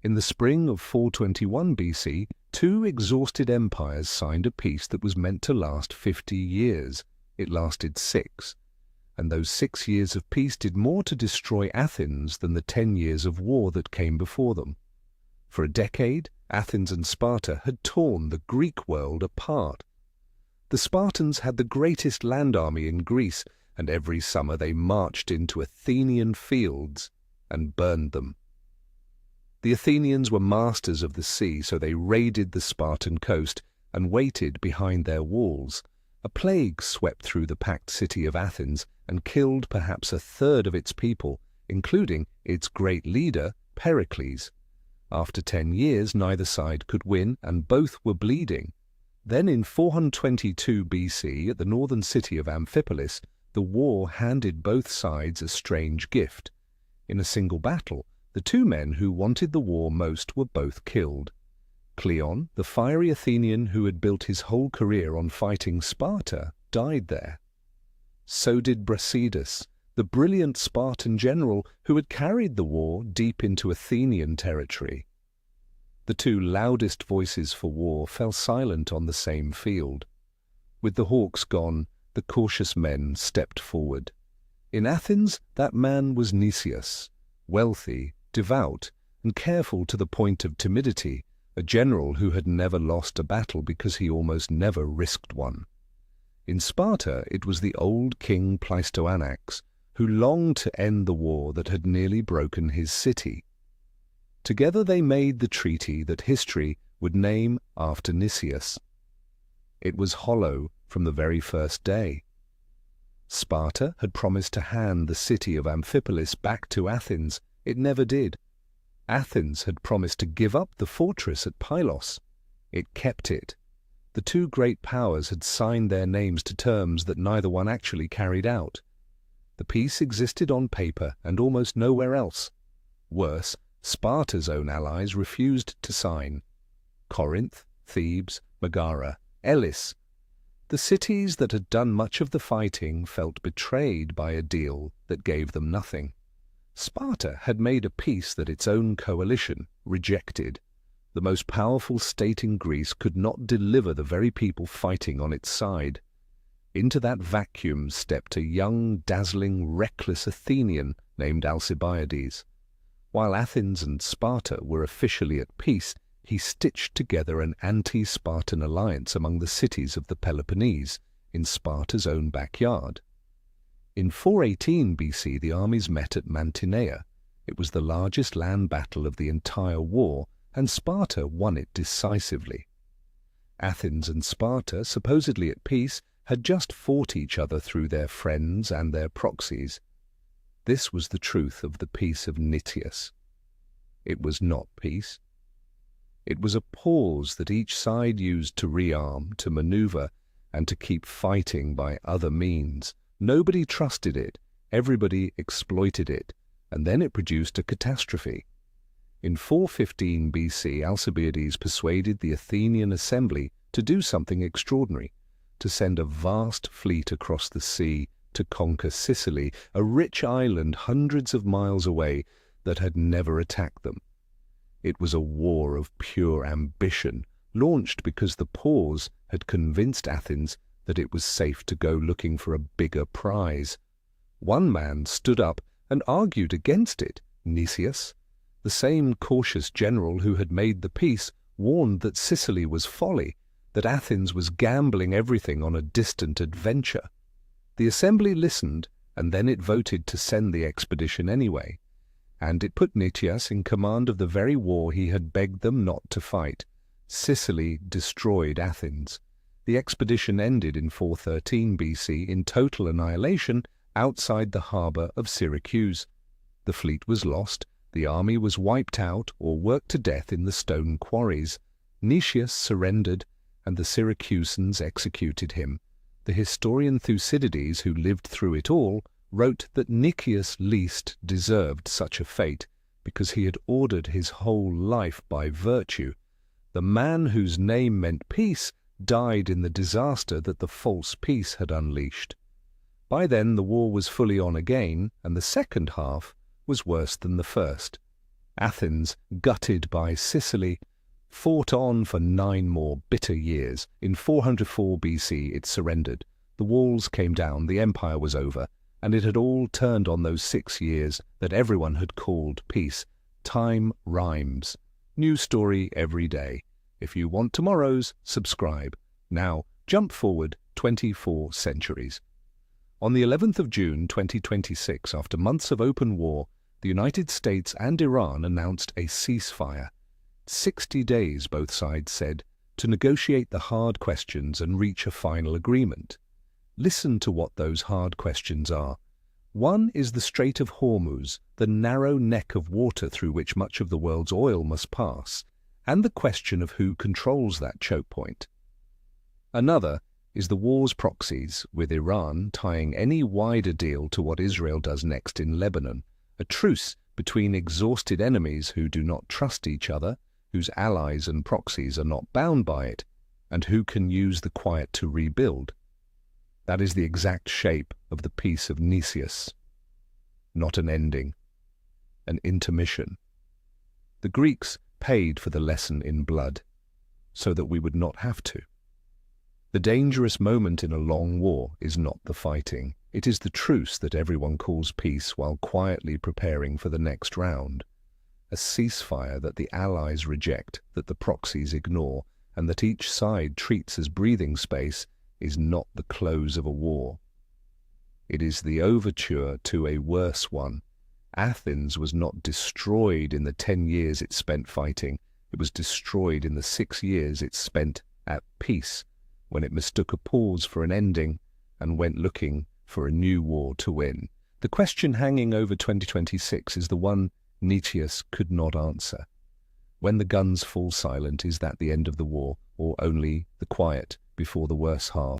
In the spring of 421 BC, two exhausted empires signed a peace that was meant to last 50 years. It lasted 6. And those 6 years of peace did more to destroy Athens than the 10 years of war that came before them. For a decade, Athens and Sparta had torn the Greek world apart. The Spartans had the greatest land army in Greece, and every summer they marched into Athenian fields and burned them. The Athenians were masters of the sea, so they raided the Spartan coast and waited behind their walls. A plague swept through the packed city of Athens and killed perhaps a third of its people, including its great leader, Pericles. After 10 years, neither side could win, and both were bleeding. Then in 422 BC, at the northern city of Amphipolis, the war handed both sides a strange gift. In a single battle, the two men who wanted the war most were both killed. Cleon, the fiery Athenian who had built his whole career on fighting Sparta, died there. So did Brasidas, the brilliant Spartan general who had carried the war deep into Athenian territory. The two loudest voices for war fell silent on the same field. With the hawks gone, the cautious men stepped forward. In Athens, that man was Nicias, wealthy, devout, and careful to the point of timidity, a general who had never lost a battle because he almost never risked one. In Sparta, it was the old king Pleistoanax, who longed to end the war that had nearly broken his city. Together they made the treaty that history would name after Nicias. It was hollow from the very first day. Sparta had promised to hand the city of Amphipolis back to Athens. It never did. Athens had promised to give up the fortress at Pylos. It kept it. The two great powers had signed their names to terms that neither one actually carried out. The peace existed on paper and almost nowhere else. Worse, Sparta's own allies refused to sign. Corinth, Thebes, Megara, Elis. The cities that had done much of the fighting felt betrayed by a deal that gave them nothing. Sparta had made a peace that its own coalition rejected. The most powerful state in Greece could not deliver the very people fighting on its side. Into that vacuum stepped a young, dazzling, reckless Athenian named Alcibiades. While Athens and Sparta were officially at peace, he stitched together an anti-Spartan alliance among the cities of the Peloponnese, in Sparta's own backyard. In 418 BC, the armies met at Mantinea. It was the largest land battle of the entire war, and Sparta won it decisively. Athens and Sparta, supposedly at peace, had just fought each other through their friends and their proxies. This was the truth of the Peace of Nicias. It was not peace. It was a pause that each side used to rearm, to maneuver, and to keep fighting by other means. Nobody trusted it, everybody exploited it, and then it produced a catastrophe. In 415 BC, Alcibiades persuaded the Athenian assembly to do something extraordinary, to send a vast fleet across the sea to conquer Sicily, a rich island hundreds of miles away that had never attacked them. It was a war of pure ambition, launched because the pause had convinced Athens that it was safe to go looking for a bigger prize. One man stood up and argued against it. Nicias, the same cautious general who had made the peace, warned that Sicily was folly, that Athens was gambling everything on a distant adventure. The assembly listened, and then it voted to send the expedition anyway. And it put Nicias in command of the very war he had begged them not to fight. Sicily destroyed Athens. The expedition ended in 413 BC in total annihilation outside the harbour of Syracuse. The fleet was lost, the army was wiped out or worked to death in the stone quarries. Nicias surrendered, and the Syracusans executed him. The historian Thucydides, who lived through it all, wrote that Nicias least deserved such a fate, because he had ordered his whole life by virtue. The man whose name meant peace died in the disaster that the false peace had unleashed. By then the war was fully on again, and the second half was worse than the first. Athens, gutted by Sicily, fought on for 9 more bitter years. In 404 BC it surrendered. The walls came down, the empire was over, and it had all turned on those 6 years that everyone had called peace. Time rhymes. New story every day. If you want tomorrow's, subscribe. Now, jump forward 24 centuries. On the 11th of June 2026, after months of open war, the United States and Iran announced a ceasefire. 60 days, both sides said, to negotiate the hard questions and reach a final agreement. Listen to what those hard questions are. One is the Strait of Hormuz, the narrow neck of water through which much of the world's oil must pass, and the question of who controls that choke point. Another is the war's proxies, with Iran tying any wider deal to what Israel does next in Lebanon, a truce between exhausted enemies who do not trust each other, whose allies and proxies are not bound by it, and who can use the quiet to rebuild. That is the exact shape of the Peace of Nicias. Not an ending, an intermission. The Greeks paid for the lesson in blood, so that we would not have to. The dangerous moment in a long war is not the fighting. It is the truce that everyone calls peace while quietly preparing for the next round. A ceasefire that the Allies reject, that the proxies ignore, and that each side treats as breathing space is not the close of a war. It is the overture to a worse one. Athens was not destroyed in the 10 years it spent fighting. It was destroyed in the 6 years it spent at peace, when it mistook a pause for an ending and went looking for a new war to win. The question hanging over 2026 is the one Nicias could not answer. When the guns fall silent, is that the end of the war, or only the quiet before the worse half?